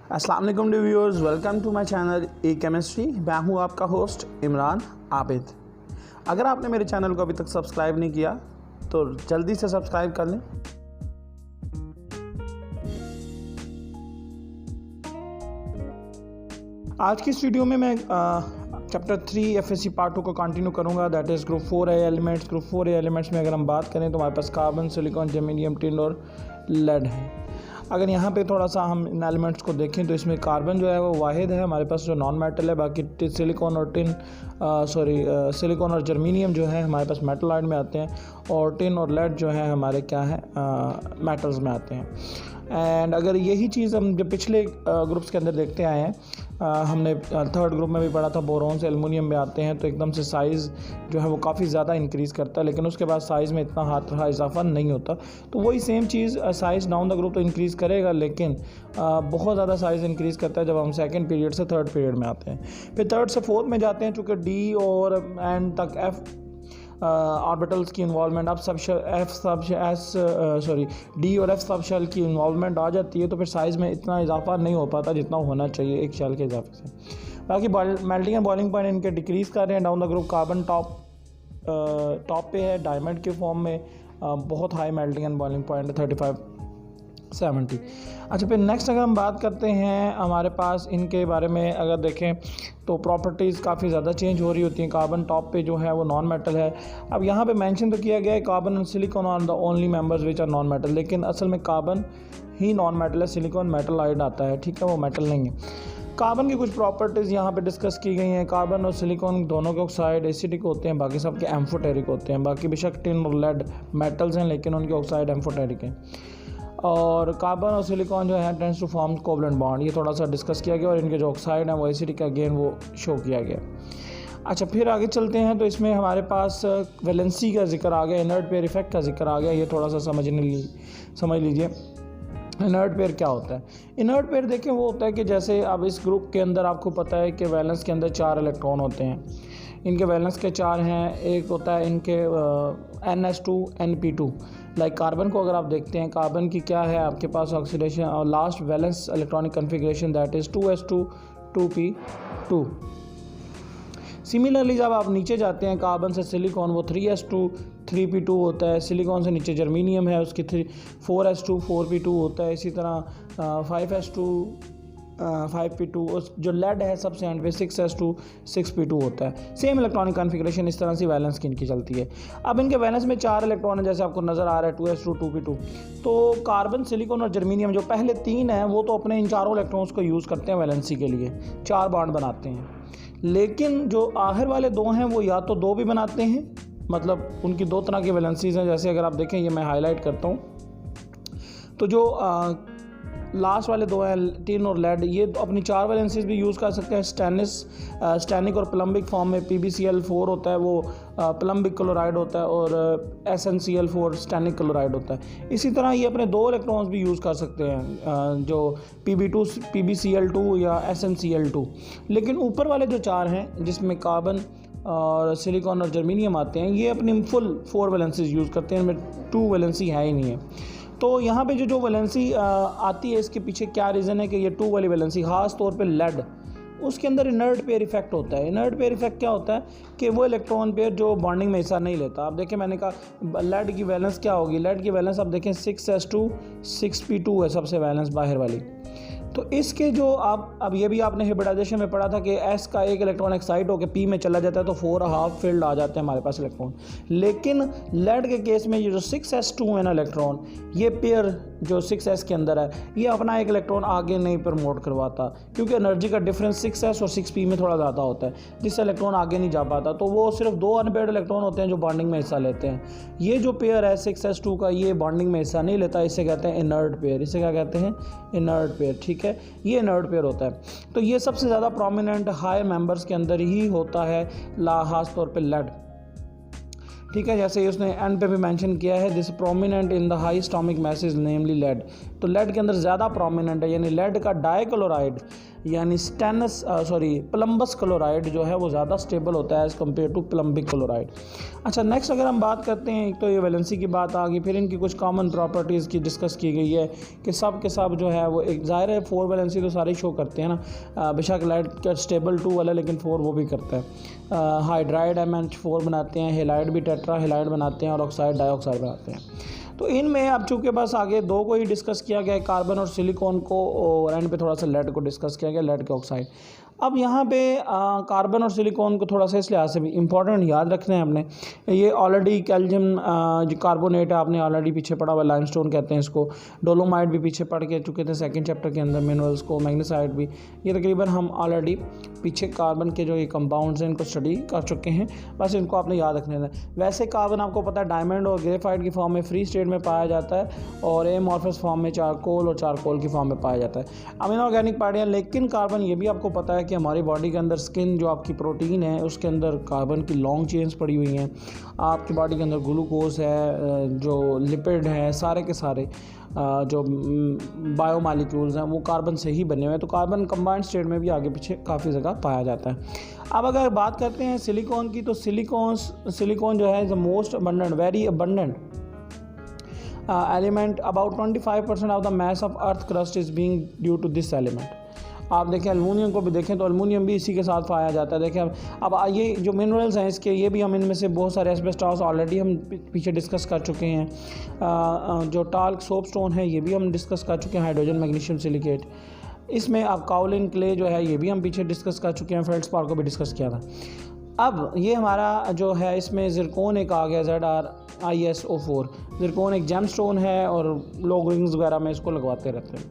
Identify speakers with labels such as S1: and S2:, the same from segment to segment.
S1: अस्सलाम वालेकुम viewers, welcome to my channel a chemistry. मैं हूं आपका होस्ट इमरान आबिद। अगर आपने मेरे चैनल को अभी तक सब्सक्राइब नहीं किया तो जल्दी से सब्सक्राइब कर लें। आज की इस वीडियो में मैं चैप्टर 3 एफएससी पार्ट 2 को कंटिन्यू करूंगा, that is group 4A elements. Group 4A elements में अगर हम बात करें तो हमारे पास कार्बन, सिलिकॉन, जर्मेनियम, टिन और लेड है। अगर यहाँ पे थोड़ा सा हम इन एलिमेंट्स को देखें तो इसमें कार्बन जो है वो वाहिद है हमारे पास जो नॉन मेटल है। बाकी सिलिकॉन और सिलिकॉन और जर्मेनियम जो है हमारे पास मेटलॉइड में आते हैं, और टिन और लेड जो है हमारे क्या है मेटल्स में आते हैं। एंड अगर यही चीज़ हम जो पिछले ग्रुप्स के अंदर देखते आए हैं, हमने थर्ड ग्रुप में भी पढ़ा था, बोरॉन से एल्युमिनियम में आते हैं तो एकदम से साइज़ जो है वो काफ़ी ज़्यादा इंक्रीज़ करता है, लेकिन उसके बाद साइज़ में इतना हाथ इजाफा नहीं होता। तो वही same cheese size down the group तो इंक्रीज़ करेगा, लेकिन बहुत ज़्यादा साइज़ इंक्रीज़ करता है जब हम सेकंड पीरियड से थर्ड पीरियड में आते हैं। फिर थर्ड से फोर्थ में जाते हैं, चूँकि डी और एंड तक एफ ऑर्बिटल्स की इन्वॉल्वमेंट अब डी और एफ सब शेल की इन्वॉल्वमेंट आ जाती है, तो फिर साइज़ में इतना इजाफा नहीं हो पाता जितना होना चाहिए एक शेल के इजाफे से। बाकी मेल्टिंग एंड बॉइलिंग पॉइंट इनके डिक्रीज़ कर रहे हैं down the group. Carbon top पे है डायमंड के फॉर्म में, बहुत high melting and boiling point है 35-70। अच्छा, फिर नेक्स्ट अगर हम बात करते हैं हमारे पास इनके बारे में अगर देखें तो प्रॉपर्टीज़ काफ़ी ज़्यादा चेंज हो रही होती हैं। कार्बन टॉप पे जो है वो नॉन मेटल है। अब यहाँ पे मेंशन तो किया गया है carbon and silicon are the only members which are non metal, लेकिन असल में कार्बन ही नॉन मेटल है, सिलिकॉन मेटलॉइड आता है, ठीक है, वो मेटल नहीं है। कार्बन की कुछ प्रॉपर्टीज़ यहाँ पे डिस्कस की गई हैं। कार्बन और सिलिकॉन दोनों के ऑक्साइड एसिडिक होते हैं, बाकी सब के एम्फोटेरिक होते हैं। बाकी बेशक टिन और लेड मेटल्स हैं, लेकिन उनके ऑक्साइड एम्फोटेरिक हैं। और कार्बन और सिलिकॉन जो है tends to form covalent bond, ये थोड़ा सा डिस्कस किया गया, और इनके जो ऑक्साइड हैं वो एसिडिक अगेन वो शो किया गया। अच्छा, फिर आगे चलते हैं तो इसमें हमारे पास वैलेंसी का जिक्र आ गया, इनर्ट पेयर इफेक्ट का जिक्र आ गया। ये थोड़ा सा समझ लीजिए इनर्ट पेयर क्या होता है। इनर्ट पेयर देखें वो होता है कि जैसे अब इस ग्रुप के अंदर आपको पता है कि वैलेंस के अंदर 4 इलेक्ट्रॉन होते हैं। इनके वैलेंस के 4 हैं। एक होता है इनके NH2 NP2। लाइक कार्बन को अगर आप देखते हैं, कार्बन की क्या है आपके पास ऑक्सीडेशन और last valence electronic configuration that is 2s2 2p2। Similarly जब आप नीचे जाते हैं कार्बन से सिलिकॉन वो 3s2 3p2 होता है। सिलिकॉन से नीचे जर्मेनियम है, उसकी 4s2 4p2 होता है। इसी तरह 5s2 5p2, और जो लेड है सबसे एंड पे 6s2 6p2 होता है। सेम इलेक्ट्रॉनिक कॉन्फ़िगरेशन इस तरह से वैलेंस की इनकी चलती है। अब इनके वैलेंस में 4 इलेक्ट्रॉन है, जैसे आपको नज़र आ रहा है 2s2 2p2। तो कार्बन, सिलिकॉन और जर्मेनियम जो पहले 3 हैं वो तो अपने इन चारों इलेक्ट्रॉन्स को यूज़ करते हैं वैलेंसी के लिए, 4 बॉन्ड बनाते हैं। लेकिन जो आखिर वाले 2 हैं वो या तो 2 भी बनाते हैं, मतलब उनकी 2 तरह की वैलेंसीज हैं। जैसे अगर आप देखें, ये मैं हाईलाइट करता हूँ, तो जो लास्ट वाले 2 हैं टिन और लेड, ये तो अपनी 4 वैलेंसीज भी यूज़ कर सकते हैं। स्टैनिक और प्लम्बिक फॉर्म में PbCl4 होता है, वो प्लम्बिक क्लोराइड होता है, और SnCl4 स्टैनिक क्लोराइड होता है। इसी तरह ये अपने 2 इलेक्ट्रॉन्स भी यूज़ कर सकते हैं, जो PbCl2 या SnCl2। लेकिन ऊपर वाले जो 4 हैं जिसमें कार्बन और सिलिकॉन और जर्मेनियम आते हैं, ये अपनी फुल 4 वैलेंसीज यूज़ करते हैं, इनमें 2 वैलेंसी है ही नहीं है। तो यहाँ पे जो वैलेंसी आती है, इसके पीछे क्या रीज़न है कि ये 2 वाली वैलेंसी, ख़ास तौर पे लेड, उसके अंदर इनर्ट पेयर इफेक्ट होता है। इनर्ट पेयर इफेक्ट क्या होता है कि वो इलेक्ट्रॉन पेयर जो बॉन्डिंग में हिस्सा नहीं लेता। अब देखें, मैंने कहा लेड की वैलेंस क्या होगी, लेड की वैलेंस अब देखें 6s2 6p2 है सबसे वैलेंस बाहर वाली। तो इसके जो आप अब ये भी आपने हाइब्रिडाइजेशन में पढ़ा था कि S का एक इलेक्ट्रॉन एक्साइट होकर P में चला जाता है तो 4.5 फील्ड आ जाते हैं हमारे पास इलेक्ट्रॉन। लेकिन लेड के केस में ये जो 6s2 है ना इलेक्ट्रॉन, ये पेयर जो 6s के अंदर है, ये अपना एक इलेक्ट्रॉन आगे नहीं प्रमोट करवाता, क्योंकि एनर्जी का डिफरेंस 6s और 6p में थोड़ा ज़्यादा होता है, जिससे इलेक्ट्रॉन आगे नहीं जा पाता। तो वो सिर्फ 2 अनपेयर्ड इलेक्ट्रॉन होते हैं जो बॉन्डिंग में हिस्सा लेते हैं। ये जो पेयर है 6s2 का, ये बॉन्डिंग में हिस्सा नहीं लेता, इसे कहते हैं इनर्ट पेयर। इसे क्या कहते हैं? इनर्ट पेयर, ठीक है, ये इनर्ट पेयर होता है। तो ये सबसे ज़्यादा प्रोमिनेंट हाई मेंबर्स के अंदर ही होता है, खास तौर पे लेड, ठीक है। जैसे उसने एंड पे भी मेंशन किया है, this prominent in the high atomic masses namely lead. तो लेड के अंदर ज़्यादा प्रोमिनेंट है, यानी लेड का डाइक्लोराइड यानी प्लम्बस क्लोराइड जो है वो ज़्यादा स्टेबल होता है एज़ कम्पेयर टू प्लम्बिक क्लोराइड। अच्छा, नेक्स्ट अगर हम बात करते हैं, एक तो ये वैलेंसी की बात आ गई, फिर इनकी कुछ कॉमन प्रॉपर्टीज़ की डिस्कस की गई है कि सब के सब जो है वो एक ज़ाहिर है 4 वैलेंसी तो सारे शो करते हैं ना, बेशक लाइट का स्टेबल 2 वाला लेकिन 4 वो भी करता है। हाइड्राइड MH4 बनाते हैं, हेलाइड भी टेट्रा हेलाइड बनाते हैं और ऑक्साइड डाइऑक्साइड बनाते हैं। तो इनमें अब चूँकि बस आगे 2 को ही डिस्कस किया गया है, कार्बन और सिलिकॉन को, और एंड पे थोड़ा सा लेड को डिस्कस किया गया, लेड के ऑक्साइड। अब यहाँ पे कार्बन और सिलिकॉन को थोड़ा सा इस लिहाज से भी इंपॉर्टेंट याद रखना है हमने। ये ऑलरेडी कैल्शियम जो कार्बोनेट है आपने ऑलरेडी पीछे पढ़ा हुआ, लाइमस्टोन कहते हैं इसको, डोलोमाइट भी पीछे पढ़ के चुके थे सेकंड चैप्टर के अंदर, मिनरल्स को, मैग्नीसाइट भी, ये तकरीबन हम ऑलरेडी पीछे कार्बन के जो ये कंपाउंड्स हैं इनको स्टडी कर चुके हैं, बस इनको आपने याद रखने हैं। वैसे कार्बन आपको पता है डायमंड और ग्रेफाइट की फॉर्म में फ्री स्टेट में पाया जाता है, और एमॉर्फस फॉर्म में चारकोल और चारकोल की फॉर्म में पाया जाता है। अमीनोऑर्गेनिक पार्टियाँ, लेकिन कार्बन ये भी आपको पता है कि हमारी बॉडी के अंदर स्किन जो आपकी प्रोटीन है उसके अंदर कार्बन की लॉन्ग चेन्स पड़ी हुई हैं। आपकी बॉडी के अंदर ग्लूकोज है, जो लिपिड है, सारे के सारे जो बायोमॉलिक्यूल्स हैं वो कार्बन से ही बने हुए हैं। तो कार्बन कंबाइंड स्टेट में भी आगे पीछे काफ़ी जगह पाया जाता है। अब अगर बात करते हैं सिलिकॉन की, तो सिलिकॉन जो है the most abundant, very abundant element, about 25% of the mass of earth crust is being due to this element. आप देखें एल्युमिनियम को भी देखें तो एल्युमिनियम भी इसी के साथ पाया जाता है। देखें अब ये जो मिनरल्स हैं इसके, ये भी हम इनमें से बहुत सारे एस्बेस्टॉस ऑलरेडी हम पीछे डिस्कस कर चुके हैं। जो टाल्क सोप स्टोन है ये भी हम डिस्कस कर चुके हैं, हाइड्रोजन मैग्नीशियम सिलिकेट। इसमें अब काउलिन क्ले जो है ये भी हम पीछे डिस्कस कर चुके हैं, फेल्डस्पार को भी डिस्कस किया था। अब ये हमारा जो है इसमें ज़िरकॉन एक आ गया, ZrISO4। ज़िरकॉन एक जेम स्टोन है और लोग रिंग्स वगैरह में इसको लगवाते रहते हैं।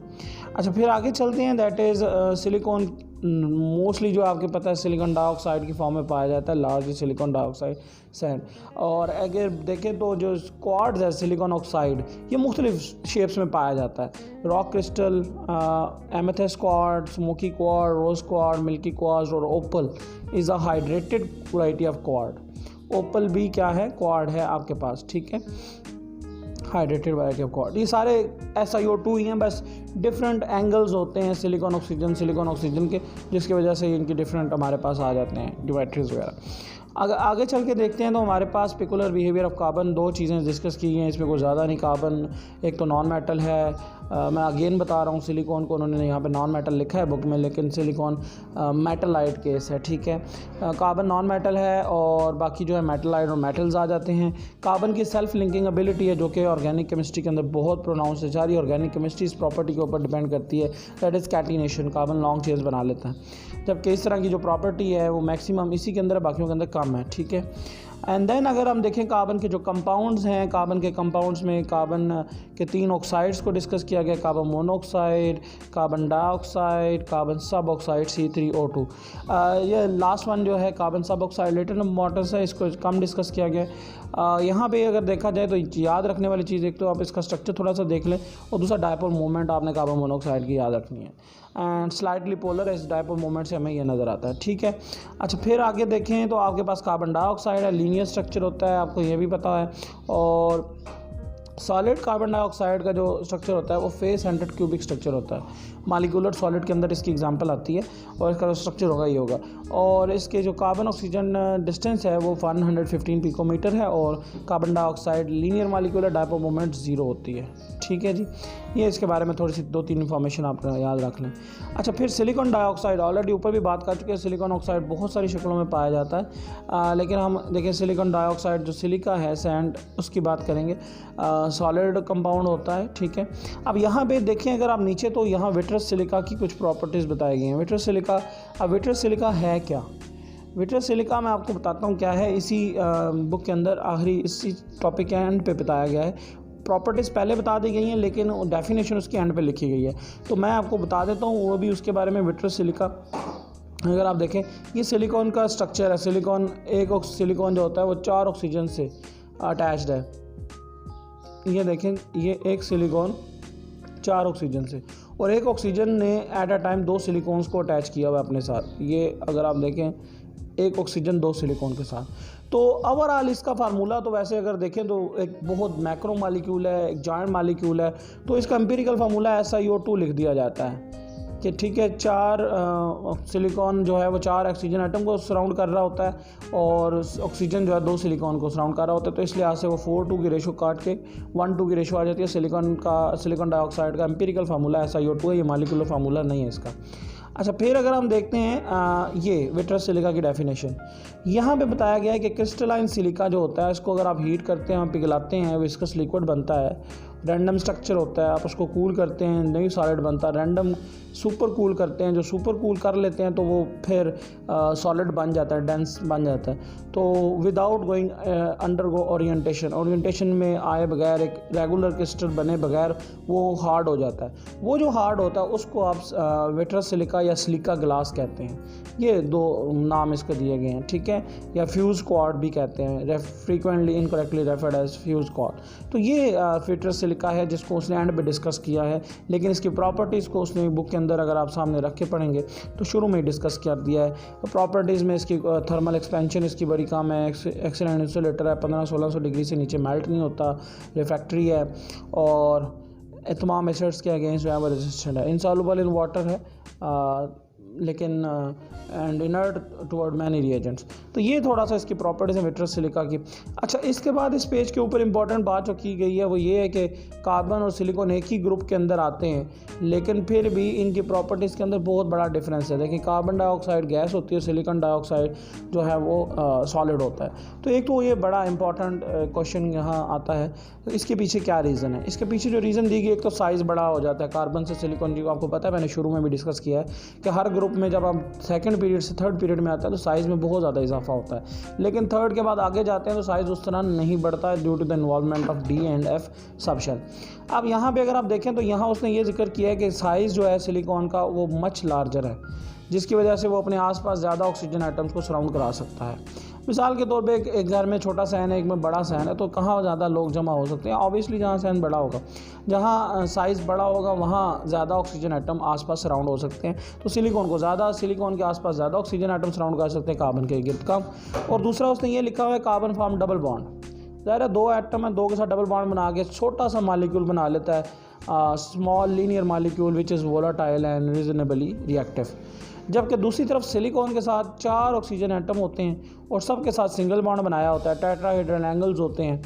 S1: अच्छा, फिर आगे चलते हैं, दैट इज़ सिलिकॉन मोस्टली जो आपके पता है सिलिकॉन डाइऑक्साइड की फॉर्म में पाया जाता है, लार्ज सिलिकॉन डाइऑक्साइड सैंड। और अगर देखें तो जो क्वार्ट्ज है सिलिकॉन ऑक्साइड, ये मुख्तलिफ शेप्स में पाया जाता है, rock crystal, amethyst quartz, smoky quartz, rose quartz, milky quartz और opal is a hydrated variety of quartz. Opal भी क्या है, क्वार्ट्ज है आपके पास, ठीक है, हाइड्रेटेड वैरायटी ऑफ क्वार्ट्ज। ये सारे SiO2 ही हैं, बस डिफरेंट एंगल्स होते हैं सिलिकॉन ऑक्सीजन के, जिसकी वजह से इनकी डिफरेंट हमारे पास आ जाते हैं ज्योमेट्रीज वगैरह। अगर आगे चल के देखते हैं तो हमारे पास पिकुलर बिहेवियर ऑफ कार्बन, 2 चीज़ें डिस्कस की हैं, इसमें कोई ज़्यादा नहीं। कार्बन एक तो नॉन मेटल है, मैं अगेन बता रहा हूँ, सिलिकॉन को उन्होंने यहाँ पे नॉन मेटल लिखा है बुक में, लेकिन सिलिकॉन मेटलाइट केस है, ठीक है। कार्बन नॉन मेटल है और बाकी जो है मेटलाइट और मेटल्स आ जाते हैं। कार्बन की सेल्फ लिंकिंग एबिलिटी है जो कि ऑर्गेनिक केमिस्ट्री के अंदर बहुत प्रोनाउंस है, सारी ऑर्गेनिक केमिस्ट्री इस प्रॉपर्टी के ऊपर डिपेंड करती है, that is catenation. Carbon long chains बना लेता है, जबकि इस तरह की जो प्रॉपर्टी है वो मैक्सिमम इसी के अंदर है, बाकियों के अंदर कम है, ठीक है। एंड देन अगर हम देखें कार्बन के जो कंपाउंड्स हैं, कार्बन के कंपाउंड्स में कार्बन के 3 ऑक्साइड्स को डिस्कस किया गया, carbon monoxide, carbon dioxide, carbon सब ऑक्साइड C3O2। ये लास्ट वन जो है कार्बन सब ऑक्साइड लेटर इम्पॉर्टेंस है, इसको कम डिस्कस किया गया। यहाँ पे अगर देखा जाए तो याद रखने वाली चीज़, एक तो आप इसका स्ट्रक्चर थोड़ा सा देख लें, और दूसरा डायपोल मोमेंट आपने कार्बन मोनोऑक्साइड की याद रखनी है, एंड स्लाइटली पोलर इस डायपोल मोमेंट से हमें ये नज़र आता है, ठीक है। अच्छा, फिर आगे देखें तो आपके पास कार्बन डाइऑक्साइड है, लीनियर स्ट्रक्चर होता है, आपको ये भी पता है। और सॉलिड कार्बन डाइऑक्साइड का जो स्ट्रक्चर होता है वो फेस सेंटर्ड क्यूबिक स्ट्रक्चर होता है, मालिकुलर सॉलिड के अंदर इसकी एग्जांपल आती है, और इसका स्ट्रक्चर होगा ये होगा। और इसके जो कार्बन ऑक्सीजन डिस्टेंस है वो 115 पिकोमीटर है, और carbon dioxide linear molecular dipole moment 0 होती है, ठीक है जी। ये इसके बारे में थोड़ी सी 2-3 इन्फॉर्मेशन आप याद रख लें। अच्छा, फिर सिलिकॉन डाइऑक्साइड ऑलरेडी ऊपर भी बात कर चुके हैं, सिलिकॉन ऑक्साइड बहुत सारी शक्लों में पाया जाता है, लेकिन हम देखें सिलिकॉन डाइऑक्साइड जो सिलिका है सैंड, उसकी बात करेंगे, सॉलिड कंपाउंड होता है, ठीक है। अब यहाँ पे देखें अगर आप नीचे, तो यहाँ विट्रस सिलिका की कुछ प्रॉपर्टीज़ बताई गई हैं। विट्रस सिलिका, अब विट्रस सिलिका है क्या? विट्रस सिलिका मैं आपको बताता हूँ क्या है, इसी बुक के अंदर आखिरी इसी टॉपिक के एंड पे बताया गया है। प्रॉपर्टीज़ पहले बता दी गई हैं लेकिन डेफिनेशन उसके एंड पे लिखी गई है, तो मैं आपको बता देता हूँ वो भी उसके बारे में। विट्रस सिलिका अगर आप देखें, ये सिलिकॉन का स्ट्रक्चर है। सिलिकॉन सिलिकॉन जो होता है वो 4 ऑक्सीजन से अटैच्ड है। ये देखें, ये एक सिलिकॉन 4 ऑक्सीजन से, और एक ऑक्सीजन ने एट अ टाइम 2 सिलिकॉन्स को अटैच किया हुआ अपने साथ। ये अगर आप देखें, एक ऑक्सीजन 2 सिलिकॉन के साथ, तो ओवरऑल इसका फार्मूला तो वैसे अगर देखें तो एक बहुत मैक्रो मालिक्यूल है, एक जॉइंट मालिक्यूल है, तो इसका एम्पिरिकल फार्मूला SiO2 लिख दिया जाता है कि ठीक है, 4 सिलिकॉन जो है वो 4 ऑक्सीजन एटम को सराउंड कर रहा होता है और ऑक्सीजन जो है 2 सिलिकॉन को सराउंड कर रहा होता है। तो इस लिहाज से वो 4:2 की रेशो काट के 1:2 की रेशो आ जाती है। सिलिकॉन डाइऑक्साइड का एम्पिरिकल फार्मूला SiO2 है, ये मालिक्यूलर फार्मूला नहीं है इसका। अच्छा, फिर अगर हम देखते हैं ये विट्रस सिलिका की डेफिनेशन, यहाँ पे बताया गया है कि क्रिस्टलाइन सिलिका जो होता है इसको अगर आप हीट करते हैं, पिघलाते हैं, विस्कस लिक्विड बनता है, रैंडम स्ट्रक्चर होता है, आप उसको कूल करते हैं, नई सॉलिड बनता है, रैंडम सुपर कूल करते हैं, जो सुपर कूल कर लेते हैं तो वो फिर सॉलिड बन जाता है, डेंस बन जाता है। तो विदाउट गोइंग अंडरगो ओरिएंटेशन में आए बगैर, एक रेगुलर क्रिस्टल बने बगैर वो हार्ड हो जाता है। वो जो हार्ड होता है उसको आप विट्रस सिलिका या सिलिका ग्लास कहते हैं। ये 2 नाम इसके दिए गए हैं, ठीक है, या फ्यूज क्वार्ट भी कहते हैं, frequently incorrectly referred as fuse quartz. तो ये विट्रस सिलिका है जिसको उसने एंड पे डिस्कस किया है, लेकिन इसकी प्रॉपर्टीज़ को उसने बुक के अंदर अगर आप सामने रख के पढ़ेंगे तो शुरू में ही डिस्कस कर दिया है। प्रॉपर्टीज़ में इसकी थर्मल एक्सपेंशन इसकी बड़ी कम है, एक्सीलेंट इंसुलेटर है, 1500-1600 डिग्री से नीचे मेल्ट नहीं होता, रिफ्रैक्टरी है और तमाम एसिड्स के अगेंस्ट जो है वो रेजिस्टेंट है, इनसॉल्युबल इन वाटर है लेकिन and inert toward many reagents. तो ये थोड़ा सा इसकी प्रॉपर्टीज है विट्रस सिलिका की। अच्छा, इसके बाद इस पेज के ऊपर इंपॉर्टेंट बात जो की गई है वो ये है कि कार्बन और सिलिकॉन एक ही ग्रुप के अंदर आते हैं, लेकिन फिर भी इनकी प्रॉपर्टीज़ के अंदर बहुत बड़ा डिफरेंस है। देखिए, कार्बन डाइऑक्साइड गैस होती है, सिलिकॉन डाइऑक्साइड जो है वो सॉलिड होता है। तो एक तो ये बड़ा इंपॉर्टेंट क्वेश्चन यहाँ आता है, तो इसके पीछे क्या रीज़न है? इसके पीछे जो रीज़न दी गई, एक तो साइज़ बड़ा हो जाता है कार्बन से सिलिकॉन की, आपको पता है, मैंने शुरू में भी डिस्कस किया है कि हर ग्रुप में जब हम सेकंड पीरियड से थर्ड पीरियड में आता है तो साइज़ में बहुत ज़्यादा इजाफा होता है, लेकिन थर्ड के बाद आगे जाते हैं तो साइज़ उस तरह नहीं बढ़ता है due to the involvement of D and F subshell. अब यहाँ पे अगर आप देखें तो यहाँ उसने ये जिक्र किया है कि साइज़ जो है सिलिकॉन का वो मच लार्जर है, जिसकी वजह से वो अपने आसपास ज़्यादा ऑक्सीजन आइटम्स को सराउंड करा सकता है। मिसाल के तौर पे एक घर में छोटा सहन है, एक में बड़ा सहन है, तो कहाँ ज़्यादा लोग जमा हो सकते हैं? ऑब्वियसली जहाँ सहन बड़ा होगा, जहाँ साइज़ बड़ा होगा वहाँ ज़्यादा ऑक्सीजन आइटम आसपास सराउंड हो सकते हैं। तो सिलिकॉन के आसपास ज़्यादा ऑक्सीजन आइटम सराउंड कर सकते हैं, कार्बन के गिर्द कम। और दूसरा उसने ये लिखा हुआ है कार्बन फॉर्म डबल बॉन्ड। ज़ाहिर है 2 एटम है, 2 के साथ डबल बॉन्ड बना के छोटा सा मालिक्यूल बना लेता है, small linear molecule which is volatile and reasonably reactive. जबकि दूसरी तरफ सिलिकॉन के साथ 4 ऑक्सीजन एटम होते हैं और सब के साथ सिंगल बॉन्ड बनाया होता है, टेट्राहेड्रल एंगल्स होते हैं,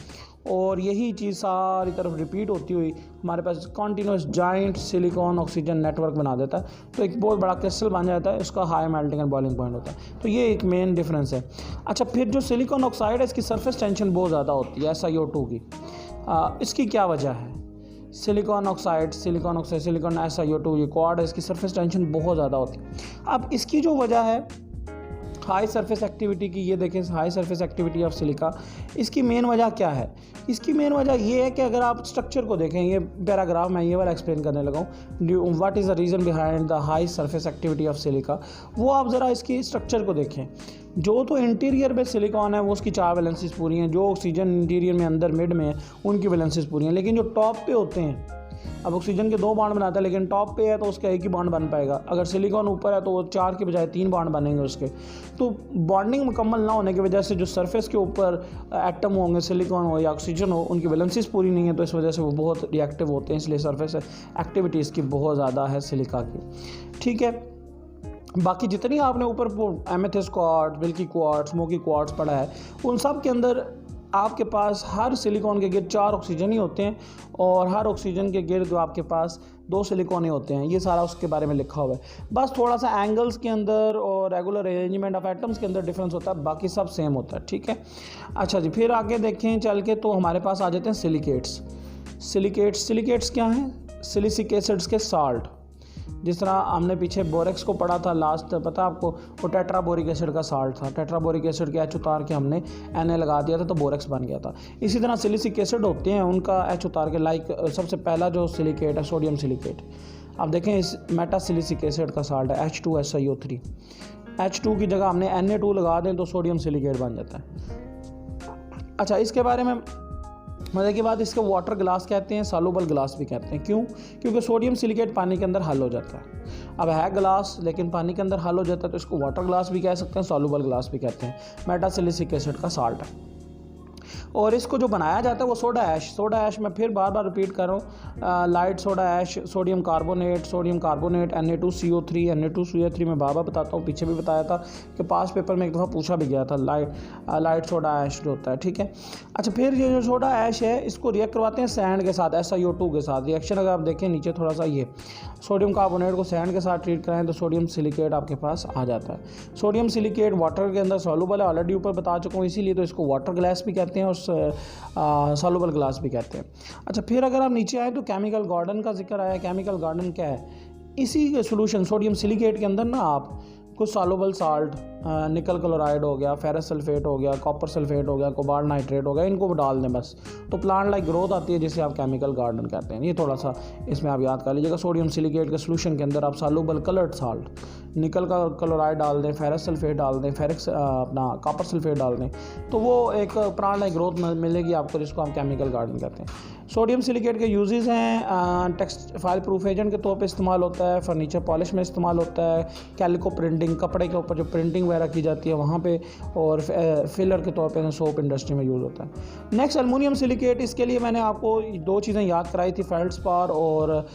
S1: और यही चीज़ सारी तरफ रिपीट होती हुई हमारे पास continuous joint silicon oxygen network बना देता है। तो एक बहुत बड़ा क्रिस्टल बन जाता है, उसका high melting and boiling point होता है। तो ये एक मेन डिफरेंस है। अच्छा, फिर जो सिलिकॉन ऑक्साइड है इसकी सरफेस टेंशन बहुत ज़्यादा होती है SiO2 की। इसकी क्या वजह है? सिलिकॉन SiO2 ये क्वाड है, इसकी सरफेस टेंशन बहुत ज़्यादा होती है। अब इसकी जो वजह है हाई सरफेस एक्टिविटी की, ये देखें high surface activity of silica, इसकी मेन वजह क्या है? इसकी मेन वजह ये है कि अगर आप स्ट्रक्चर को देखें, ये पैराग्राफ मैं ये वाला एक्सप्लेन करने लगा हूँ, what is the reason behind the high surface activity of silica, वो आप ज़रा इसकी स्ट्रक्चर को देखें। जो तो इंटीरियर में सिलिकॉन है वो उसकी 4 वैलेंसीज पूरी हैं, जो ऑक्सीजन इंटीरियर में अंदर मिड में है उनकी वैलेंसीज पूरी हैं, लेकिन जो टॉप पे होते हैं, अब ऑक्सीजन के 2 बॉन्ड बनाता है लेकिन टॉप पे है तो उसका एक ही बॉन्ड बन पाएगा। अगर सिलिकॉन ऊपर है तो वो 4 के बजाय 3 बॉन्ड बनेंगे उसके। तो बॉन्डिंग मुकम्मल ना होने की वजह से जो सरफेस के ऊपर एटम होंगे, सिलिकॉन हो या ऑक्सीजन हो, उनकी वैलेंसीज पूरी नहीं है, तो इस वजह से वो बहुत रिएक्टिव होते हैं, इसलिए सरफेस एक्टिविटी इसकी बहुत ज़्यादा है सिलिका की। ठीक है, बाकी जितनी आपने ऊपर amethyst quartz, milky quartz, smoky quartz पढ़ा है, उन सब के अंदर आपके पास हर सिलिकॉन के गिर्द 4 ऑक्सीजन ही होते हैं और हर ऑक्सीजन के गिर्द आपके पास 2 सिलिकॉन ही होते हैं। ये सारा उसके बारे में लिखा हुआ है। बस थोड़ा सा एंगल्स के अंदर और रेगुलर अरेंजमेंट ऑफ एटम्स के अंदर डिफरेंस होता है, बाकी सब सेम होता है। ठीक है, अच्छा जी, फिर आगे देखें चल के तो हमारे पास आ जाते हैं सिलिकेट्स क्या हैं? सिलिसिक एसिड्स के साल्ट। जिस तरह हमने पीछे बोरेक्स को पढ़ा था लास्ट, पता आपको, वो टेट्राबोरिक एसिड का साल्ट था। टेट्राबोरिक एसिड के H उतार के हमने Na लगा दिया था तो बोरेक्स बन गया था। इसी तरह सिलिसिक एसिड होते हैं, उनका H उतार के सबसे पहला जो सिलिकेट है सोडियम सिलिकेट। आप देखें इस मेटा सिलिसिक एसिड का साल्ट है H2SiO3। H2 की जगह हमने Na2 लगा दें तो सोडियम सिलिकेट बन जाता है। अच्छा, इसके बारे में मज़े की बात, इसको वाटर ग्लास कहते हैं, सॉल्युबल ग्लास भी कहते हैं। क्यों? क्योंकि सोडियम सिलिकेट पानी के अंदर हल हो जाता है। अब है ग्लास लेकिन पानी के अंदर हल हो जाता है, तो इसको वाटर ग्लास भी कह सकते हैं, सॉल्युबल ग्लास भी कहते हैं। मेटासिलिसिक एसिड का साल्ट है। और इसको जो बनाया जाता है वो सोडा ऐश मैं फिर बार बार रिपीट कर रहा हूँ, light soda ash, sodium carbonate, Na2CO3, Na2CO3 मैं बार बार बताता हूँ, पीछे भी बताया था कि पास पेपर में एक दफ़ा पूछा भी गया था, लाइट सोडा ऐश जो होता है, ठीक है। अच्छा, फिर ये जो सोडा ऐश है इसको रिएक्ट करवाते हैं सैंड के साथ, SiO2 के साथ। रिएक्शन अगर आप देखें नीचे थोड़ा सा, ये सोडियम कार्बोनेट को सैंड के साथ ट्रीट कराएं तो सोडियम सिलिकेट आपके पास आ जाता है। सोडियम सिलिकेट वाटर के अंदर सॉल्युबल है, ऑलरेडी ऊपर बता चुका हूँ, इसीलिए तो इसको वाटर ग्लास भी कहते हैं और सॉल्युबल ग्लास भी कहते हैं। अच्छा, फिर अगर आप नीचे आए तो केमिकल गार्डन का जिक्र आया। केमिकल गार्डन क्या है? इसी सोल्यूशन सोडियम सिलिकेट के अंदर ना आप कुछ सॉल्युबल साल्ट, निकल क्लोराइड हो गया, फेरस सल्फेट हो गया, कॉपर सल्फेट हो गया, कोबाल्ट नाइट्रेट हो गया, इनको डाल दें बस, तो प्लांट लाइक ग्रोथ आती है, जिसे आप केमिकल गार्डन कहते हैं। ये थोड़ा सा इसमें आप याद कर लीजिएगा। सोडियम सिलिकेट के सोल्यूशन के अंदर आप सॉल्युबल कलर्ड साल्ट, निकल का क्लोराइड डाल दें, फेरस सल्फेट डाल दें, अपना कॉपर सल्फेट डाल दें, तो वो एक प्लांट लाइक ग्रोथ मिलेगी आपको, जिसको हम केमिकल गार्डन कहते हैं। सोडियम सिलिकेट के यूजेस हैं, टेक्स्ट फाइल प्रूफ एजेंट के तौर पे इस्तेमाल होता है, फर्नीचर पॉलिश में इस्तेमाल होता है, कैलिको प्रिंटिंग, कपड़े के ऊपर जो प्रिंटिंग वगैरह की जाती है वहाँ पे, और फिलर के तौर पे सोप इंडस्ट्री में यूज़ होता है। नेक्स्ट एल्युमिनियम सिलिकेट, इसके लिए मैंने आपको दो चीज़ें याद कराई थी, फेल्डस्पार और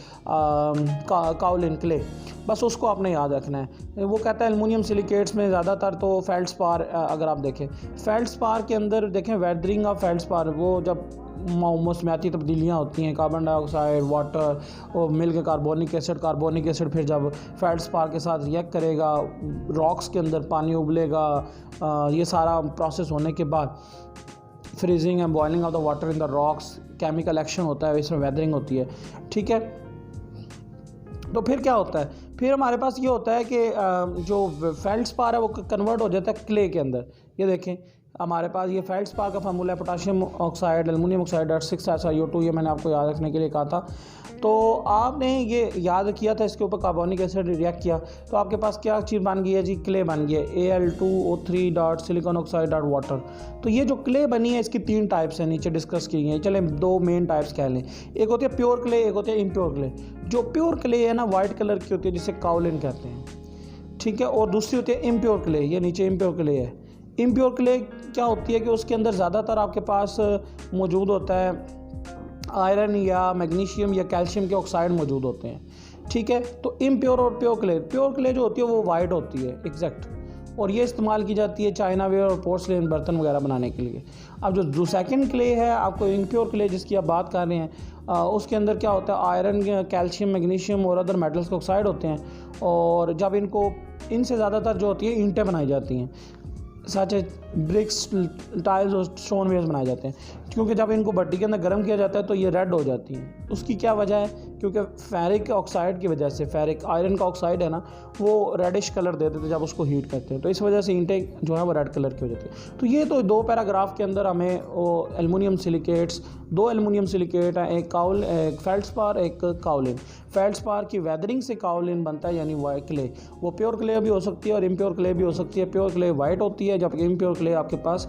S1: काओलिन क्ले, बस उसको आपने याद रखना है। वो कहता है एल्युमिनियम सिलिकेट्स में ज़्यादातर तो फेल्डस्पार, अगर आप देखें फेल्डस्पार के अंदर देखें वेदरिंग ऑफ फेल्डस्पार, वो जब मौसमियाती तब्दीलियाँ होती हैं, कार्बन डाइऑक्साइड, वाटर और मिल के कार्बोनिक एसिड फिर जब फेल्डस्पार के साथ रिएक्ट करेगा, रॉक्स के अंदर पानी उबलेगा, ये सारा प्रोसेस होने के बाद freezing and boiling of the water in the rocks, chemical action होता है, इसमें वेदरिंग होती है, ठीक है। तो फिर क्या होता है? फिर हमारे पास ये होता है कि जो फेल्डस्पार है वो कन्वर्ट हो जाता है क्ले के अंदर। ये देखें हमारे पास ये फेल्डस्पार का फार्मूला है, potassium oxide, aluminium oxide +6 SiO2, ये मैंने आपको याद रखने के लिए कहा था। तो आपने ये याद किया था, इसके ऊपर कार्बोनिक एसिड रिएक्ट किया तो आपके पास क्या चीज़ बन गई है जी? क्ले बन गई है, Al2O3 सिलिकॉन ऑक्साइड वाटर। तो ये जो क्ले बनी है इसकी 3 टाइप्स हैं, नीचे डिस्कस की हैं। चलें 2 मेन टाइप्स कह लें, एक होती है प्योर क्ले, एक होती है इम्प्योर क्ले। जो प्योर क्ले है ना वाइट कलर की होती है, जिसे काओलिन कहते हैं, ठीक है, और दूसरी होती है इम्प्योर क्ले, ये नीचे इम्प्योर क्ले है। इम्प्योर क्ले क्या होती है कि उसके अंदर ज़्यादातर आपके पास मौजूद होता है आयरन या मैग्नीशियम या कैल्शियम के ऑक्साइड मौजूद होते हैं, ठीक है। तो इम्प्योर और प्योर क्ले जो होती है वो वाइट होती है एग्जैक्ट, और ये इस्तेमाल की जाती है चाइना वेयर और पोर्सलेन बर्तन वगैरह बनाने के लिए। अब जो सेकंड क्ले है आपको इम्प्योर क्ले जिसकी आप बात कर रहे हैं, उसके अंदर क्या होता है आयरन, कैल्शियम, मैग्नीशियम और अदर मेटल्स के ऑक्साइड होते हैं, और जब इनसे ज़्यादातर जो होती है ईंटें बनाई जाती हैं, सच ब्रिक्स, टाइल्स और स्टोन वेयर्स बनाए जाते हैं, क्योंकि जब इनको भट्टी के अंदर गर्म किया जाता है तो ये रेड हो जाती हैं। उसकी क्या वजह है? क्योंकि फेरिक ऑक्साइड की वजह से, फेरिक आयरन का ऑक्साइड है ना, वो रेडिश कलर देते थे जब उसको हीट करते हैं, तो इस वजह से ईंटें जो है वो रेड कलर की हो जाती है। तो ये तो 2 पैराग्राफ के अंदर हमें वो एल्युमिनियम सिलिकेट्स, 2 एल्युमिनियम सिलिकेट हैं, एक फेल्डस्पार, एक काओलिन। फेल्डस्पार की वेदरिंग से काओलिन बनता है, यानी वाइट क्ले। वो प्योर क्ले भी हो सकती है और इम्प्योर क्ले भी हो सकती है। प्योर क्ले वाइट होती है, जबकि इम्प्योर क्ले आपके पास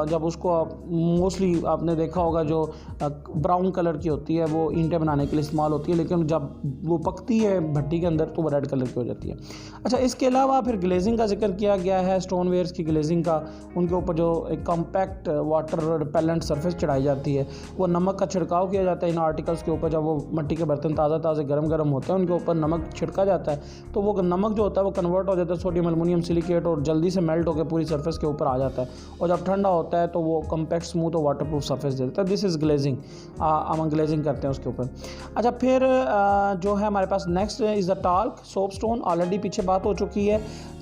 S1: जब उसको आप मोस्टली आपने देखा होगा जो ब्राउन कलर की होती है वो ईंटें बनाने के लिए इस्तेमाल होती है, लेकिन जब वो पकती है भट्टी के अंदर तो वो रेड कलर की हो जाती है। अच्छा, इसके अलावा फिर ग्लेजिंग का जिक्र किया गया है, स्टोन वेयर्स की ग्लेजिंग का। उनके ऊपर जो एक कॉम्पैक्ट वाटर रिपेलेंट सरफेस चढ़ाई जाती है, वो नमक का छिड़काव किया जाता है इन आर्टिकल्स के ऊपर। जब वो मिट्टी के बर्तन ताज़ा गर्म होते हैं उनके ऊपर नमक छिड़का जाता है, तो वो नमक जो होता है वो कन्वर्ट हो जाता है सोडियम एल्युमिनियम सिलिकेट और जल्दी से मेल्ट होकर पूरी सरफेस के ऊपर आ जाता है, और जब ठंडा होता है तो वो कॉम्पैक्ट, स्मूथ और वाटरप्रूफ सरफेस दे देता है। दिस इज़ ग्लेजिंग, हम ग्लेजिंग करते हैं उसके ऊपर। अच्छा, फिर जो है हमारे पास next is the talc, soapstone, already पीछे बात हो चुकी है।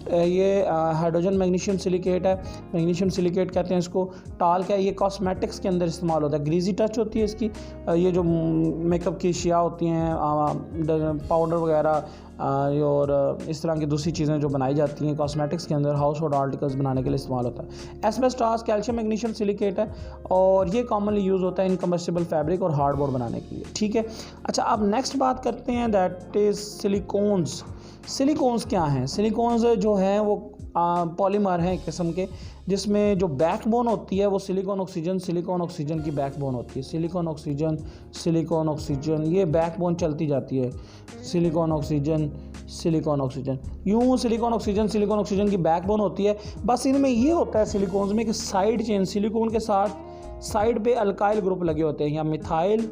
S1: ये हाइड्रोजन मैग्नीशियम सिलिकेट है, मैग्नीशियम सिलिकेट कहते हैं इसको। टाल्क है, ये कॉस्मेटिक्स के अंदर इस्तेमाल होता है, ग्रीजी टच होती है इसकी। ये जो मेकअप की अशिया होती हैं, पाउडर वगैरह और इस तरह की दूसरी चीज़ें जो बनाई जाती हैं कॉस्मेटिक्स के अंदर, हाउस होल्ड आर्टिकल्स बनाने के लिए इस्तेमाल होता है। एस्बेस्टॉस कैल्शियम मैग्नीशियम सिलिकेट है, और ये कॉमनली यूज़ होता है इनकम्बस्टिबल फैब्रिक और हार्डबोर्ड बनाने के लिए, ठीक है। अच्छा, अब नेक्स्ट बात करते हैं, दैट इज़ सिलिकॉन्स। सिलिकॉन्स क्या हैं? सिलिकॉन्स जो हैं वो पॉलीमर हैं एक किस्म के, जिसमें जो बैकबोन होती है वो सिलिकॉन ऑक्सीजन की बैकबोन होती है। सिलिकॉन ऑक्सीजन ये बैकबोन चलती जाती है, सिलिकॉन ऑक्सीजन यूँ सिलिकॉन ऑक्सीजन की बैकबोन होती है। बस इनमें ये होता है सिलिकॉन्स में कि साइड चेन, सिलिकॉन के साथ साइड पे अल्काइल ग्रुप लगे होते हैं, या मिथाइल,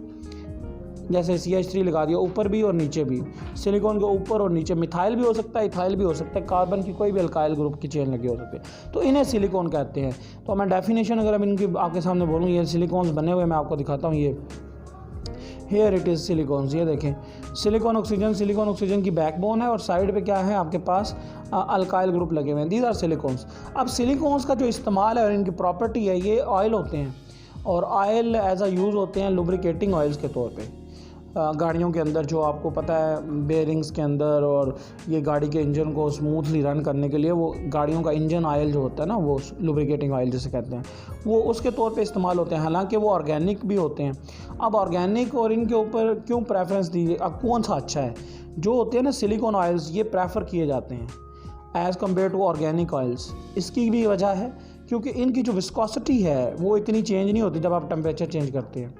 S1: जैसे CH3 लगा दिया ऊपर भी और नीचे भी, सिलिकॉन के ऊपर और नीचे मिथाइल भी हो सकता है, इथाइल भी हो सकता है, कार्बन की कोई भी अल्काइल ग्रुप की चेन लगी हो सकती है, तो इन्हें सिलिकॉन कहते हैं। तो मैं डेफिनेशन अगर इनकी आपके सामने बोलूँ, ये सिलिकॉन्स बने हुए मैं आपको दिखाता हूँ। ये हेयर इट इज़ सिलिकॉन्स, ये देखें सिलिकॉन ऑक्सीजन की बैकबोन है और साइड पे क्या है आपके पास अल्काइल ग्रुप लगे हुए हैं, दीज आर सिलिकॉन्स। अब सिलिकॉन्स का जो इस्तेमाल है और इनकी प्रॉपर्टी है, ये ऑयल होते हैं और ऑयल एज अ यूज़ होते हैं लुब्रिकेटिंग ऑयल्स के तौर पे गाड़ियों के अंदर, जो आपको पता है बेयरिंग्स के अंदर, और ये गाड़ी के इंजन को स्मूथली रन करने के लिए वो गाड़ियों का इंजन ऑयल जो होता है ना, वो लुब्रिकेटिंग ऑयल जिसे कहते हैं, वो उसके तौर पे इस्तेमाल होते हैं। हालांकि वो ऑर्गेनिक भी होते हैं। अब ऑर्गेनिक और इनके ऊपर क्यों प्रेफरेंस दी, अब कौन सा अच्छा है? जो होते हैं ना सिलिकॉन ऑयल्स, ये प्रेफर किए जाते हैं as compare to organic oils. इसकी भी वजह है क्योंकि इनकी जो विस्कोसिटी है वो इतनी चेंज नहीं होती जब आप टेम्परेचर चेंज करते हैं।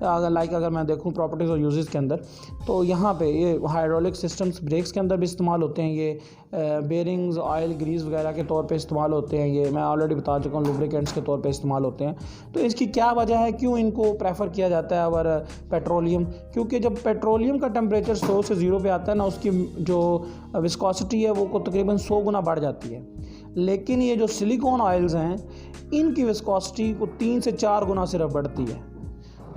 S1: अगर मैं देखूं प्रॉपर्टीज़ और यूजेस के अंदर, तो यहाँ पे ये हाइड्रोलिक सिस्टम्स, ब्रेक्स के अंदर भी इस्तेमाल होते हैं, ये बेयरिंग्स, ऑयल, ग्रीस वगैरह के तौर पे इस्तेमाल होते हैं, ये मैं ऑलरेडी बता चुका हूँ, लुब्रिकेंट्स के तौर पे इस्तेमाल होते हैं। तो इसकी क्या वजह है, क्यों इनको प्रेफर किया जाता है और पेट्रोलियम? क्योंकि जब पेट्रोलियम का टेम्परेचर 100 से 0 पे आता है ना, उसकी जो विस्कोसिटी है वो को तकरीबन 100 गुना बढ़ जाती है। लेकिन ये जो सिलिकॉन ऑयल्स हैं, इनकी विस्कोसिटी को 3 से 4 गुना सिर्फ बढ़ती है,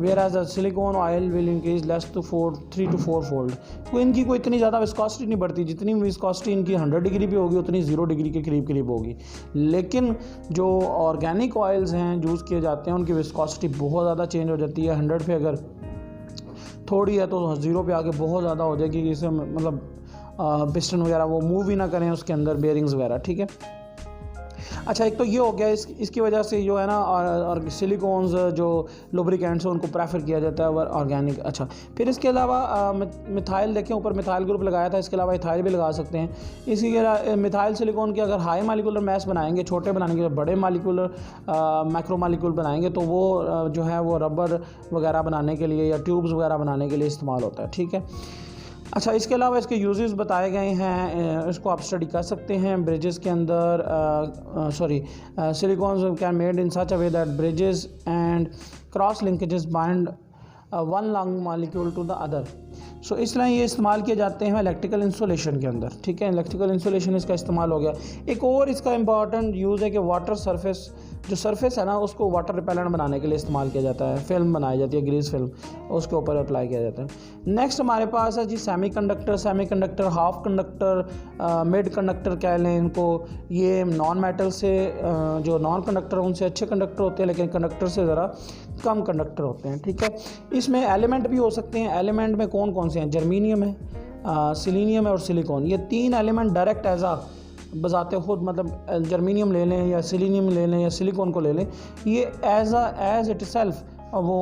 S1: whereas the silicon oil will increase less to 3 to 4 fold. तो इनकी कोई इतनी ज़्यादा विस्कोसिटी नहीं बढ़ती, जितनी विस्कोसिटी इनकी 100 डिग्री पे होगी उतनी 0 डिग्री के करीब होगी। लेकिन जो ऑर्गेनिक ऑयल्स हैं यूज़ किए जाते हैं, उनकी विस्कोसिटी बहुत ज़्यादा चेंज हो जाती है। 100 पे अगर थोड़ी है तो 0 पे आके बहुत ज़्यादा हो जाएगी, जिससे मतलब पिस्टन वगैरह वो मूव ही ना करें उसके अंदर, बेयरिंग्स वगैरह, ठीक है। अच्छा, एक तो ये हो गया, इसकी वजह से जो है ना, और सिलिकॉन्स जो लुब्रिकेंट्स हैं उनको प्रेफर किया जाता है और ऑर्गेनिक। अच्छा, फिर इसके अलावा मिथाइल देखें, ऊपर मिथाइल ग्रुप लगाया था, इसके अलावा इथाइल भी लगा सकते हैं। इसी के मिथाइल सिलिकॉन के अगर हाई मालिकुलर मैस बनाएंगे, छोटे बनाएंगे, बड़े मालिकुलर मैक्रो मालिकुल बनाएंगे, तो वो जो है वो रबर वगैरह बनाने के लिए या ट्यूब्स वगैरह बनाने के लिए इस्तेमाल होता है, ठीक है। अच्छा, इसके अलावा इसके यूजेस बताए गए हैं, इसको आप स्टडी कर सकते हैं। ब्रिजेस के अंदर silicones can made in such a way that bridges and cross linkages bind one long molecule to the other. So इस तरह ये इस्तेमाल किए जाते हैं इलेक्ट्रिकल इंसुलेशन के अंदर, ठीक है। इलेक्ट्रिकल इंसुलेशन इसका इस्तेमाल हो गया। एक और इसका इंपॉर्टेंट यूज़ है कि वाटर सरफेस, जो सरफेस है ना, उसको वाटर रिपेलेंट बनाने के लिए इस्तेमाल किया जाता है। फिल्म बनाई जाती है, ग्रीस फिल्म, उसके ऊपर अप्लाई किया जाता है। नेक्स्ट हमारे पास है जी semiconductor, half conductor, mid conductor कह लें इनको। ये नॉन मेटल से जो नॉन कंडक्टर उनसे अच्छे कंडक्टर होते हैं, लेकिन कंडक्टर से ज़रा कम कंडक्टर होते हैं, ठीक है। इसमें एलिमेंट भी हो सकते हैं। एलिमेंट में कौन कौन से हैं? जर्मीनियम है, सिलीनियम है और सिलिकॉन। ये 3 एलिमेंट डायरेक्ट एज आ बजाते खुद, मतलब जर्मीनियम ले लें या सिलीनियम ले लें या सिलिकॉन को ले लें, ये एज इट सेल्फ वो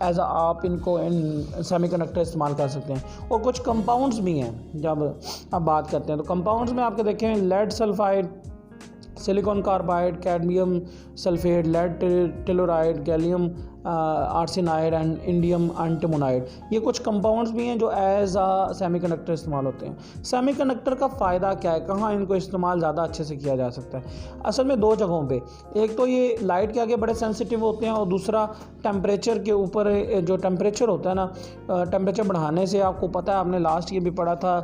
S1: एज आप इनको इन सेमीकंडक्टर इस्तेमाल कर सकते हैं। और कुछ कंपाउंड्स भी हैं, जब आप बात करते हैं तो कंपाउंड्स में आपके देखें lead sulphide, silicon carbide, cadmium sulphate, lead telluride, gallium arsenide and indium antimonide, ये कुछ कंपाउंड्स भी हैं जो एज आ सेमीकंडक्टर इस्तेमाल होते हैं। सेमीकंडक्टर का फ़ायदा क्या है, कहाँ इनको इस्तेमाल ज़्यादा अच्छे से किया जा सकता है? असल में 2 जगहों पे, एक तो ये लाइट के आगे बड़े सेंसिटिव होते हैं, और दूसरा टेम्परेचर के ऊपर, जो टेम्परेचर होता है ना, टेम्परेचर बढ़ाने से, आपको पता है आपने लास्ट ये भी पढ़ा था,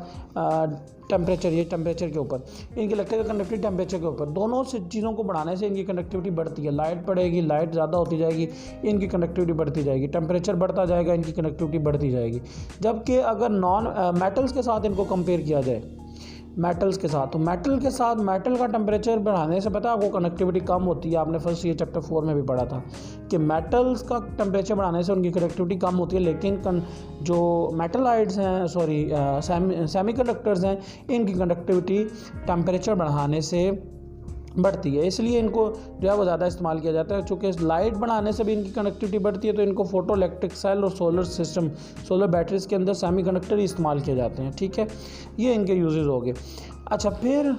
S1: टेम्परेचर के ऊपर, इनकी इलेक्ट्रिकल कंडक्टिविटी टेम्परेचर के ऊपर, दोनों से चीज़ों को बढ़ाने से इनकी कंडक्टिविटी बढ़ती है। लाइट बढ़ेगी, लाइट ज़्यादा होती जाएगी, इनकी कंडक्टिविटी बढ़ती जाएगी। टेम्परेचर बढ़ता जाएगा, इनकी कंडक्टिविटी बढ़ती जाएगी। जबकि अगर मेटल्स के साथ इनको कंपेयर किया जाए, मेटल्स के साथ, तो मेटल का टेम्परेचर बढ़ाने से पता है आपको कनेक्टिविटी कम होती है। आपने फर्स्ट ये चैप्टर 4 में भी पढ़ा था कि मेटल्स का टेम्परेचर बढ़ाने से उनकी कनेक्टिविटी कम होती है, लेकिन जो मेटलाइड्स हैं, सेमीकंडक्टर्स हैं, इनकी कनेक्टिविटी टेम्परेचर बढ़ाने से बढ़ती है। इसलिए इनको जो है वो ज़्यादा इस्तेमाल किया जाता है। चूँकि लाइट बढ़ाने से भी इनकी कनेक्टिविटी बढ़ती है, तो इनको फोटो इलेक्ट्रिक सेल और सोलर बैटरीज के अंदर सेमीकंडक्टर ही इस्तेमाल किए जाते हैं, ठीक है। ये इनके यूजेस हो गए। अच्छा, फिर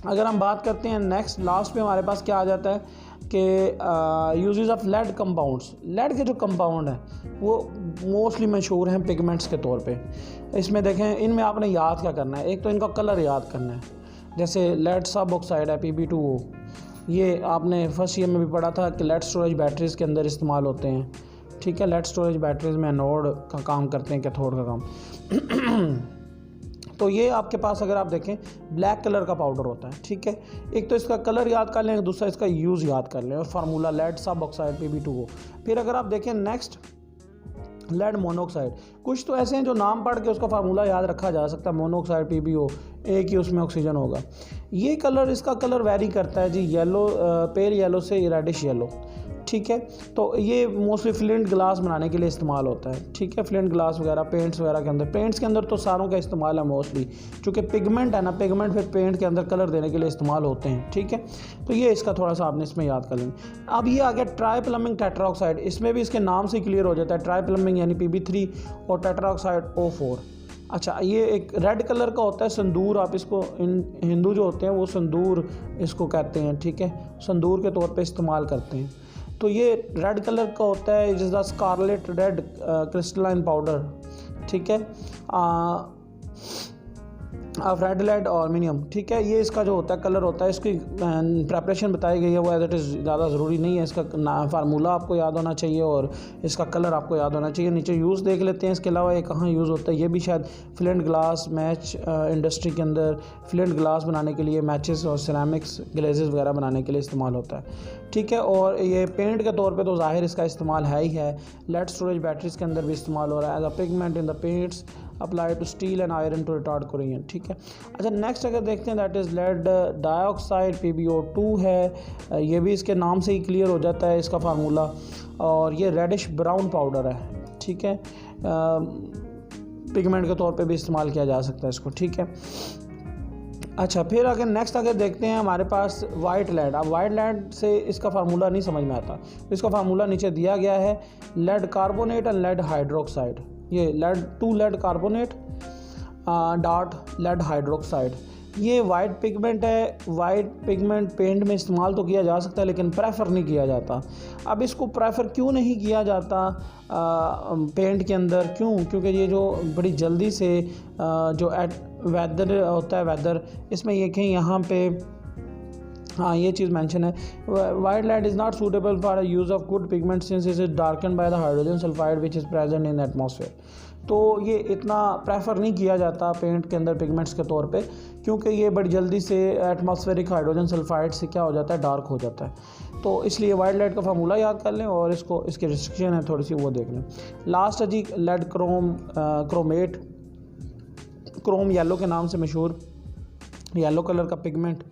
S1: अगर हम बात करते हैं नेक्स्ट लास्ट पे हमारे पास क्या आ जाता है कि uses of lead compounds. Lead के जो कंपाउंड हैं वो मोस्टली मशहूर हैं पिगमेंट्स के तौर पे। इसमें देखें, इनमें आपने याद क्या करना है, एक तो इनका कलर याद करना है। जैसे लेड सब ऑक्साइड है Pb2O, ये आपने फर्स्ट ईयर में भी पढ़ा था कि लेड स्टोरेज बैटरीज़ के अंदर इस्तेमाल होते हैं। ठीक है, लेड स्टोरेज बैटरीज़ में एनोड का काम करते हैं, कैथोड का काम। तो ये आपके पास अगर आप देखें ब्लैक कलर का पाउडर होता है। ठीक है, एक तो इसका कलर याद कर लें, दूसरा इसका यूज़ याद कर लें और फार्मूला लेड सब ऑक्साइड Pb2O। फिर अगर आप देखें नेक्स्ट लेड मोनोऑक्साइड, कुछ तो ऐसे हैं जो नाम पढ़ के उसका फार्मूला याद रखा जा सकता है, मोनोऑक्साइड PbO, एक ही उसमें ऑक्सीजन होगा। ये कलर, इसका कलर वेरी करता है जी, येलो, पेल येलो से रेडिश येलो। ठीक है, तो ये मोस्टली फ्लिंट ग्लास बनाने के लिए इस्तेमाल होता है। ठीक है, फ्लिंट ग्लास वगैरह पेंट्स वगैरह के अंदर, पेंट्स के अंदर तो सारों का इस्तेमाल है मोस्टली, चूँकि पिगमेंट है ना, पिगमेंट फिर पेंट के अंदर कलर देने के लिए इस्तेमाल होते हैं। ठीक है, तो ये इसका थोड़ा सा आपने इसमें याद कर लेंगे। अब ये आ गया ट्राईप्लमिंग टेट्राऑक्साइड, इसमें भी इसके नाम से क्लियर हो जाता है, ट्राईप्लमिंग यानी Pb3 और टेट्राऑक्साइड O4। अच्छा, ये एक रेड कलर का होता है, संदूर, आप इसको हिंदू जो होते हैं वो संदूर इसको कहते हैं। ठीक है, संदूर के तौर पे इस्तेमाल करते हैं। तो ये रेड कलर का होता है, it is the scarlet red crystalline powder. ठीक है, ऑफ रेड लेड ऑर्मिनियम। ठीक है, ये इसका जो होता है कलर होता है, इसकी प्रेपरेशन बताई गई है, वो एज इट इज़ ज़्यादा ज़रूरी नहीं है। इसका फार्मूला आपको याद होना चाहिए और इसका कलर आपको याद होना चाहिए। नीचे यूज़ देख लेते हैं, इसके अलावा ये कहाँ यूज़ होता है। ये भी शायद फ्लिंट ग्लास मैच इंडस्ट्री के अंदर फ्लिंट ग्लास बनाने के लिए, मैचेस और सिरेमिक्स ग्लेजेस वगैरह बनाने के लिए इस्तेमाल होता है। ठीक है, और ये पेंट के तौर पे तो ज़ाहिर इसका इस्तेमाल है ही है, लेड स्टोरेज बैटरीज के अंदर भी इस्तेमाल हो रहा है as a pigment in the paints apply to steel and iron to retard corrosion. ठीक है, अच्छा नेक्स्ट अगर देखते हैं that is lead dioxide PbO2 है। ये भी इसके नाम से ही क्लियर हो जाता है इसका फार्मूला, और ये रेडिश ब्राउन पाउडर है। ठीक है, पिगमेंट के तौर पे भी इस्तेमाल किया जा सकता है इसको। ठीक है, अच्छा फिर अगर नेक्स्ट अगर देखते हैं हमारे पास वाइट लेड। अब वाइट लेड से इसका फार्मूला नहीं समझ में आता, इसका फार्मूला नीचे दिया गया है, lead carbonate and lead hydroxide. ये lead 2 lead carbonate dot lead hydroxide. ये वाइट पिगमेंट है। वाइट पिगमेंट पेंट में इस्तेमाल तो किया जा सकता है लेकिन प्रेफर नहीं किया जाता। अब इसको प्रेफर क्यों नहीं किया जाता पेंट के अंदर, क्यों? क्योंकि ये जो बड़ी जल्दी से जो वेदर होता है, वेदर, इसमें ये कहीं यहाँ पे हाँ ये चीज़ मेंशन है, white lead is not suitable for use of good pigment since it is darken by the hydrogen sulphide which is present in atmosphere. तो ये इतना प्रेफर नहीं किया जाता पेंट के अंदर पिगमेंट्स के तौर पे, क्योंकि ये बड़ी जल्दी से एटमॉस्फेरिक हाइड्रोजन सल्फाइड से क्या हो जाता है, डार्क हो जाता है। तो इसलिए वाइट लेड का फार्मूला याद कर लें और इसको, इसकी रिस्ट्रिक्शन है थोड़ी सी, वो देख लें। लास्ट है जी लेड क्रोमेट, क्रोम येलो के नाम से मशहूर, येलो कलर का पिगमेंट।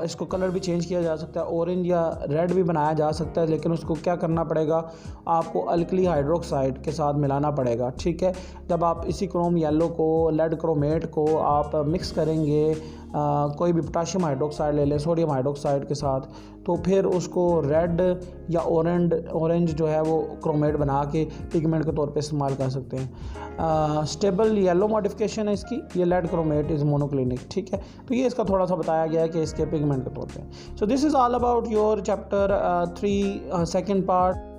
S1: इसको कलर भी चेंज किया जा सकता है, ऑरेंज या रेड भी बनाया जा सकता है, लेकिन उसको क्या करना पड़ेगा, आपको अल्कली हाइड्रोक्साइड के साथ मिलाना पड़ेगा। ठीक है, जब आप इसी क्रोम येलो को, लेड क्रोमेट को आप मिक्स करेंगे कोई भी पोटाशियम हाइड्रोक्साइड ले लें सोडियम हाइड्रोक्साइड के साथ, तो फिर उसको रेड या ऑरेंज जो है वो क्रोमेट बना के पिगमेंट के तौर पे इस्तेमाल कर सकते हैं। स्टेबल येलो मॉडिफिकेशन है इसकी, ये लेड क्रोमेट इज़ मोनोक्लिनिक। ठीक है, तो ये इसका थोड़ा सा बताया गया है कि इसके पिगमेंट के तौर पे। So this is all about your chapter 3 second part.